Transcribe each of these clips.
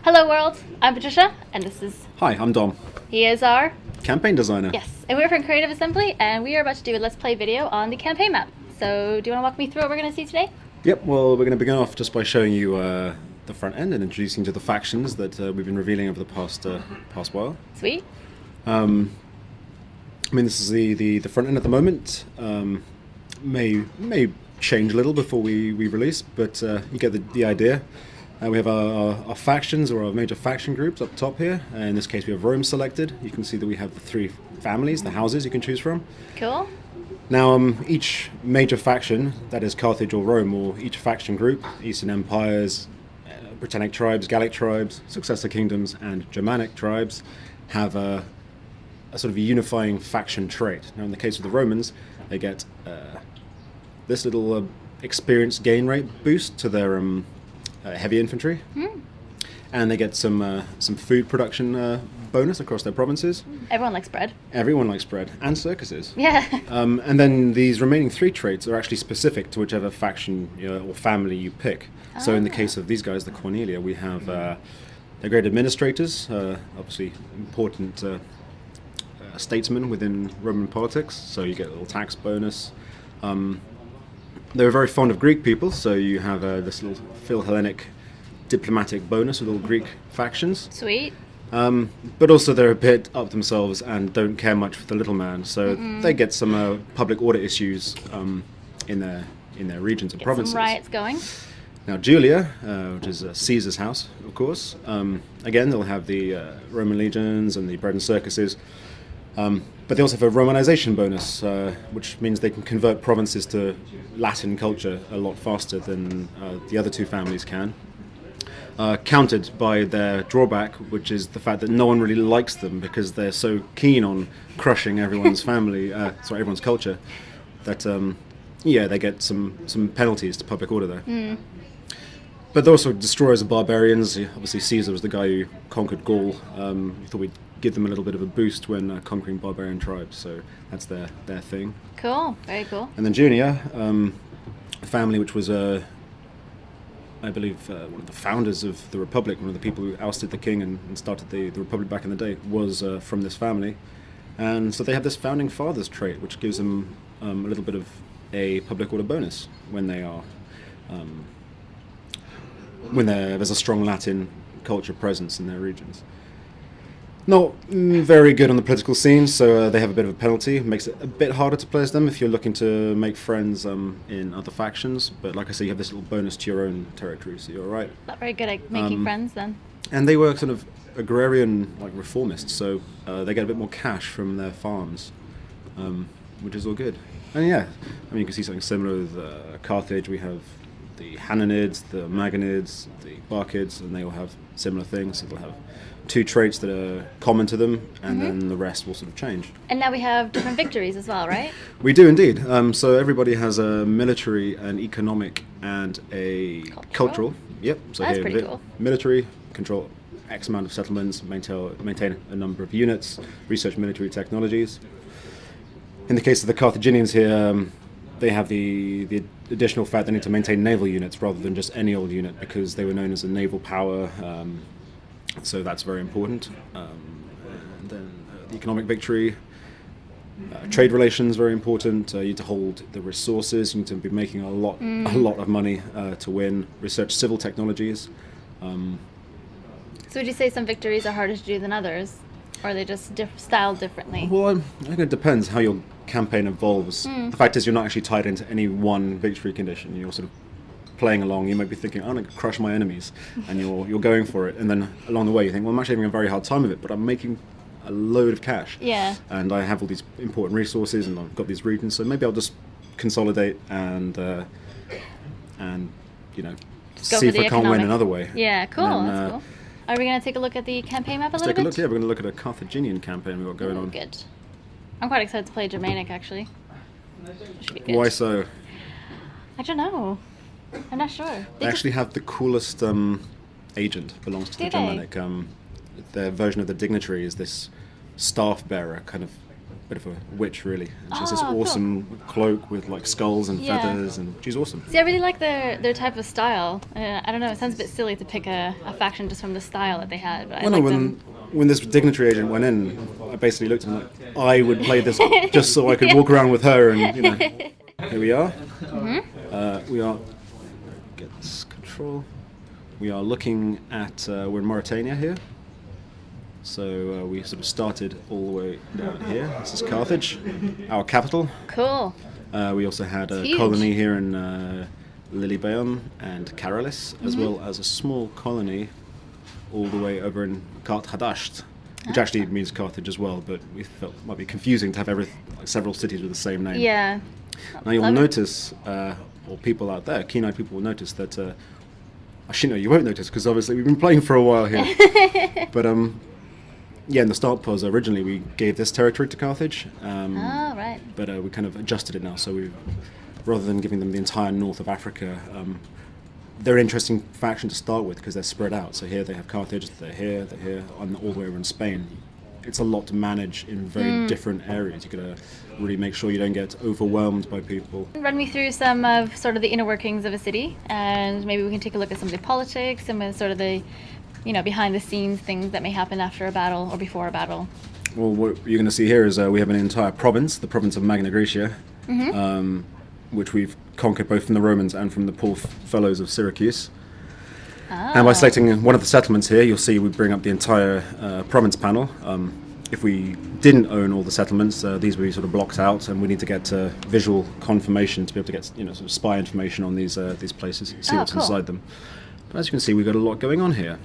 Hello world, I'm Patricia, and this is, Hi, I'm Dom, he is our, campaign designer. yes, and we're from Creative Assembly, and we are about to do a Let's Play video on the campaign map. So, do you want to walk me through what we're going to see today? Yep, well, we're going to begin off just by showing you the front end and introducing you to the factions that we've been revealing over the past while. Sweet. I mean, this is the front end at the moment. May change a little before we release, but you get the idea. We have our factions, or our major faction groups up top here. In this case, we have Rome selected. You can see that we have the three families, the houses you can choose from. Cool. Now, each major faction, that is Carthage or Rome, or each faction group, Eastern Empires, Britannic tribes, Gallic tribes, successor kingdoms, and Germanic tribes, have a sort of a unifying faction trait. Now, in the case of the Romans, they get this little experience gain rate boost to their heavy infantry, and they get some food production bonus across their provinces. Everyone likes bread. Everyone likes bread, and circuses. Yeah. And then these remaining three traits are actually specific to whichever faction or family you pick. So in the case of these guys, the Cornelia, we have they're great administrators, obviously important statesmen within Roman politics, so you get a little tax bonus. They were very fond of Greek people, so you have this little Phil-Hellenic diplomatic bonus with all Greek factions. Sweet. But also they're a bit up themselves and don't care much for the little man, so they get some public order issues in their regions and provinces. Some riots going. Now Julia, which is Caesar's house, of course, again they'll have the Roman legions and the bread and circuses, but they also have a Romanization bonus, which means they can convert provinces to Latin culture a lot faster than the other two families can. Countered by their drawback, which is the fact that no one really likes them because they're so keen on crushing everyone's everyone's culture, that they get some penalties to public order there. But they're also destroyers of barbarians. Obviously, Caesar was the guy who conquered Gaul. Thought we'd give them a little bit of a boost when conquering barbarian tribes, so that's their thing. Cool. Very cool. And then Junia, a family which was I believe one of the founders of the Republic, one of the people who ousted the king and started the Republic back in the day, was from this family. And so they have this founding fathers trait, which gives them a little bit of a public order bonus when they are there's a strong Latin culture presence in their regions. Not very good on the political scene, so they have a bit of a penalty. It makes it a bit harder to play as them if you're looking to make friends in other factions. But like I say, you have this little bonus to your own territory, so you're all right. Not very good at making friends then. And they were sort of agrarian, like reformists, so they get a bit more cash from their farms, which is all good. And yeah, I mean, you can see something similar with Carthage. We have the Hananids, the Magonids, the Barkids, and they all have similar things. So they'll have two traits that are common to them, and then the rest will sort of change. And now we have different victories as well, right? We do indeed. So everybody has a military, an economic, and a cultural. Yep. So That's here, pretty cool. Military, control X amount of settlements, maintain a number of units, research military technologies. In the case of the Carthaginians here, they have the additional fact they need to maintain naval units rather than just any old unit, because they were known as a naval power. So that's very important. And then the economic victory, trade relations, very important. You need to hold the resources. You need to be making a lot of money to win. Research civil technologies. So would you say some victories are harder to do than others? Or are they just styled differently? Well, I think it depends how your campaign evolves. The fact is, you're not actually tied into any one victory condition. You're sort of playing along. You might be thinking, I'm going to crush my enemies, and you're going for it. And then along the way, you think, well, I'm actually having a very hard time of it, but I'm making a load of cash. Yeah. And I have all these important resources, and I've got these regions, so maybe I'll just consolidate and see if I can't win another way. Yeah, cool. Then, that's cool. Are we going to take a look at the campaign map a let's little take a bit? look. Yeah, we're going to look at a Carthaginian campaign we've got going on. Good. I'm quite excited to play Germanic, actually. Should be good. Why so? I don't know. I'm not sure. They actually have the coolest agent, belongs to the Germanic. Their version of the dignitary is this staff bearer, kind of bit of a witch, really. And she has this Oh, cool. awesome cloak with like skulls and Yeah. feathers, and she's awesome. See, I really like their type of style. I don't know, it sounds a bit silly to pick a faction just from the style that they had, but I Well, no, like when them. when this dignitary agent went in, I basically looked at him like I would play this just so I could walk around with her, and here we are. We are get this control. We are looking at we're in Mauritania here. So we sort of started all the way down here. This is Carthage, our capital. Cool. We also had a Huge. colony here in Lilybaeum and Caralis, as well as a small colony all the way over in Kart Hadasht, which actually means Carthage as well, but we felt it might be confusing to have several cities with the same name. Yeah. Now you'll Love it. notice, or people out there, keen-eyed people will notice that, actually no, you won't notice because obviously we've been playing for a while here. But yeah, in the start pause, originally we gave this territory to Carthage, Oh, right. but we kind of adjusted it now. So rather than giving them the entire north of Africa, they're an interesting faction to start with because they're spread out. So here they have Carthage, they're here, and all the way over in Spain. It's a lot to manage in very different areas. You've got to really make sure you don't get overwhelmed by people. Run me through some of sort of the inner workings of a city, and maybe we can take a look at some of the politics, some of sort of the, behind the scenes things that may happen after a battle or before a battle. Well, what you're going to see here is we have an entire province, the province of Magna Graecia, which we've conquered both from the Romans and from the poor fellows of Syracuse. And by selecting one of the settlements here, you'll see we bring up the entire province panel. If we didn't own all the settlements, these would be sort of blocked out, and we need to get visual confirmation to be able to get sort of spy information on these places, see what's cool. inside them. But as you can see, we've got a lot going on here,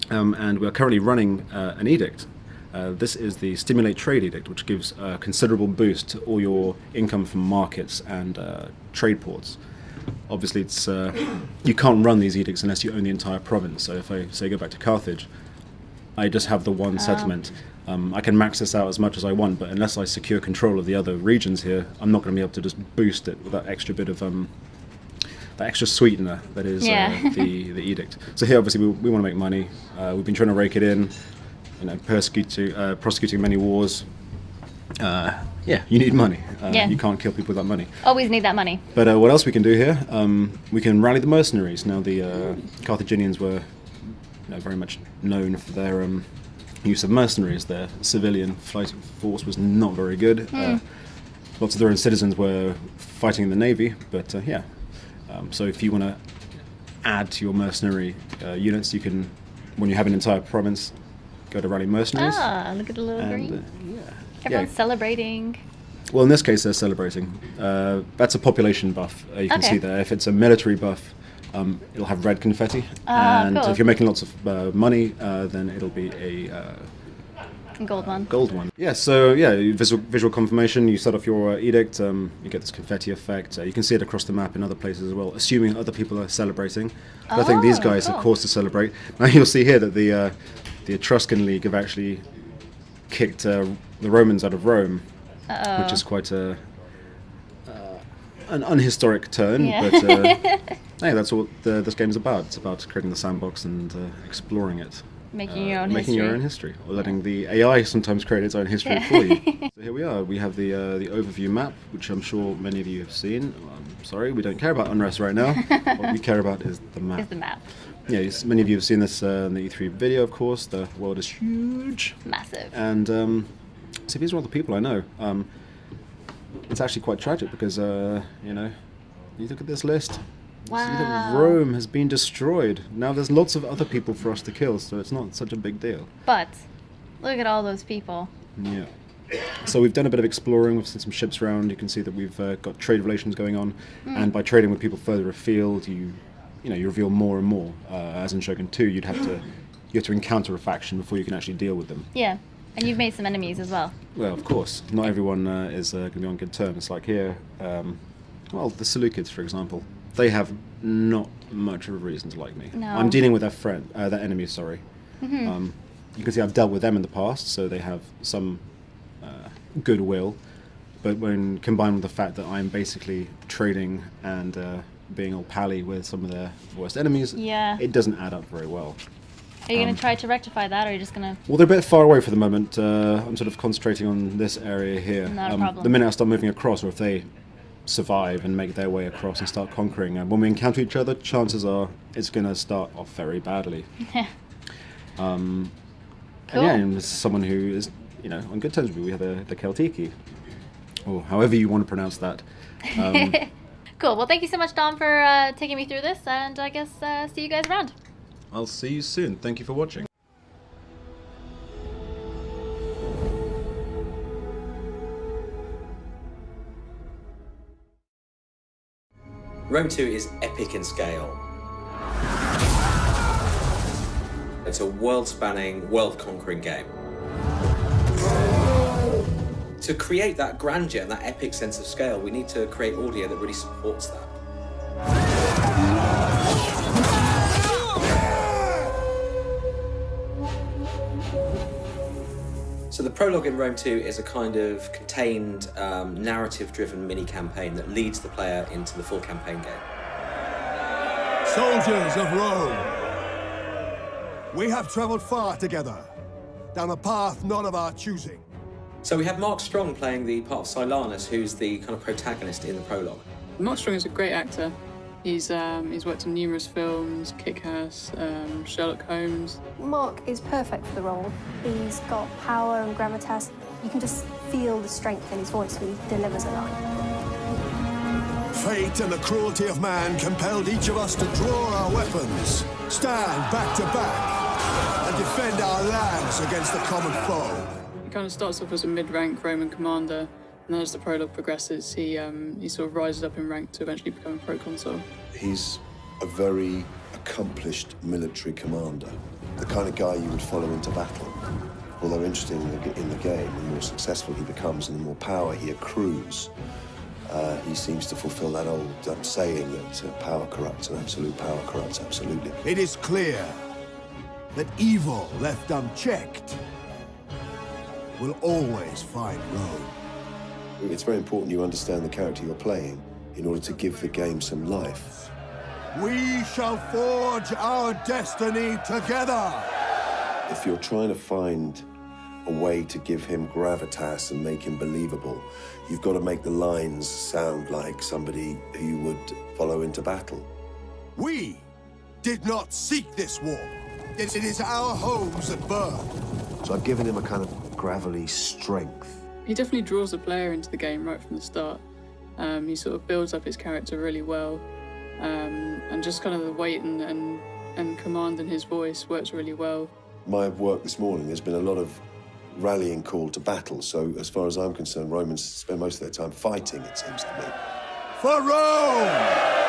and we are currently running an edict. This is the Stimulate Trade Edict, which gives a considerable boost to all your income from markets and trade ports. Obviously, it's you can't run these edicts unless you own the entire province. So if I say go back to Carthage, I just have the one settlement. I can max this out as much as I want, but unless I secure control of the other regions here, I'm not going to be able to just boost it with that extra bit of that extra sweetener that is the edict. So here, obviously, we want to make money. We've been trying to rake it in, prosecuting many wars. Yeah, you need money. You can't kill people without money. Always need that money. But what else we can do here? We can rally the mercenaries. Now, the Carthaginians were very much known for their use of mercenaries. Their civilian fighting force was not very good. Lots of their own citizens were fighting in the navy, but so if you want to add to your mercenary units, you can, when you have an entire province, go to rally mercenaries. Ah, look at the little green. Everyone's celebrating. Well, in this case, they're celebrating. That's a population buff. You can see there. If it's a military buff, it'll have red confetti. And cool. if you're making lots of money, then it'll be a Gold one. gold one. Yeah, so visual confirmation. You set off your edict, you get this confetti effect. You can see it across the map in other places as well, assuming other people are celebrating. But I think these guys are cause to celebrate. Now you'll see here that the Etruscan League have actually kicked the Romans out of Rome, which is quite an unhistoric turn. Yeah. But hey, that's what this game is about. It's about creating the sandbox and exploring it. Making your own Making history. your own history, or letting the AI sometimes create its own history for you. So here we are. We have the overview map, which I'm sure many of you have seen. Sorry, we don't care about unrest right now. What we care about is the map. Is the map. Yeah, many of you have seen this in the E3 video, of course. The world is huge. Massive. And so these are all the people I know. It's actually quite tragic because, you look at this list. Wow. See that Rome has been destroyed. Now there's lots of other people for us to kill, so it's not such a big deal. But look at all those people. Yeah. So we've done a bit of exploring. We've seen some ships around. You can see that we've got trade relations going on, and by trading with people further afield, you reveal more and more. As in Shogun 2, you have to encounter a faction before you can actually deal with them. Yeah. And you've made some enemies as well. Well, of course, not everyone is going to be on good terms. Like here, the Seleucids, for example, they have not much of a reason to like me. No. I'm dealing with their enemy. Sorry. You can see I've dealt with them in the past, so they have some goodwill. But when combined with the fact that I'm basically trading and being all pally with some of their worst enemies, Yeah. it doesn't add up very well. Are you going to try to rectify that, or are you just going to... Well, they're a bit far away for the moment. I'm sort of concentrating on this area here. Not a problem. The minute I start moving across, or if they survive and make their way across and start conquering, when we encounter each other, chances are it's going to start off very badly. Cool. And yeah, and this is someone who is, on good terms with me. We have the Celtiqui, or however you want to pronounce that. Cool. Well, thank you so much, Dom, for taking me through this, and I guess see you guys around. I'll see you soon. Thank you for watching. Rome 2 is epic in scale. It's a world-spanning, world-conquering game. To create that grandeur and that epic sense of scale, we need to create audio that really supports that. So the prologue in Rome 2 is a kind of contained, narrative-driven mini-campaign that leads the player into the full campaign game. Soldiers of Rome, we have travelled far together, down a path not of our choosing. So we have Mark Strong playing the part of Silanus, who's the kind of protagonist in the prologue. Mark Strong is a great actor. He's worked in numerous films, Kick-Ass, Sherlock Holmes. Mark is perfect for the role. He's got power and gravitas. You can just feel the strength in his voice when he delivers a line. Fate and the cruelty of man compelled each of us to draw our weapons, stand back to back, and defend our lands against the common foe. He kind of starts off as a mid-rank Roman commander, and then as the prologue progresses, he sort of rises up in rank to eventually become a proconsul. He's a very accomplished military commander, the kind of guy you would follow into battle. Although interesting in the game, the more successful he becomes and the more power he accrues, he seems to fulfill that old saying that power corrupts and absolute power corrupts absolutely. It is clear that evil left unchecked will always find Rome. It's very important you understand the character you're playing in order to give the game some life. We shall forge our destiny together! If you're trying to find a way to give him gravitas and make him believable, you've got to make the lines sound like somebody who you would follow into battle. We did not seek this war. It is our homes at birth. So I've given him a kind of gravelly strength. He definitely draws the player into the game right from the start. He sort of builds up his character really well, and just kind of the weight and command in his voice works really well. My work this morning, there's been a lot of rallying call to battle, so as far as I'm concerned, Romans spend most of their time fighting, it seems to me. For Rome!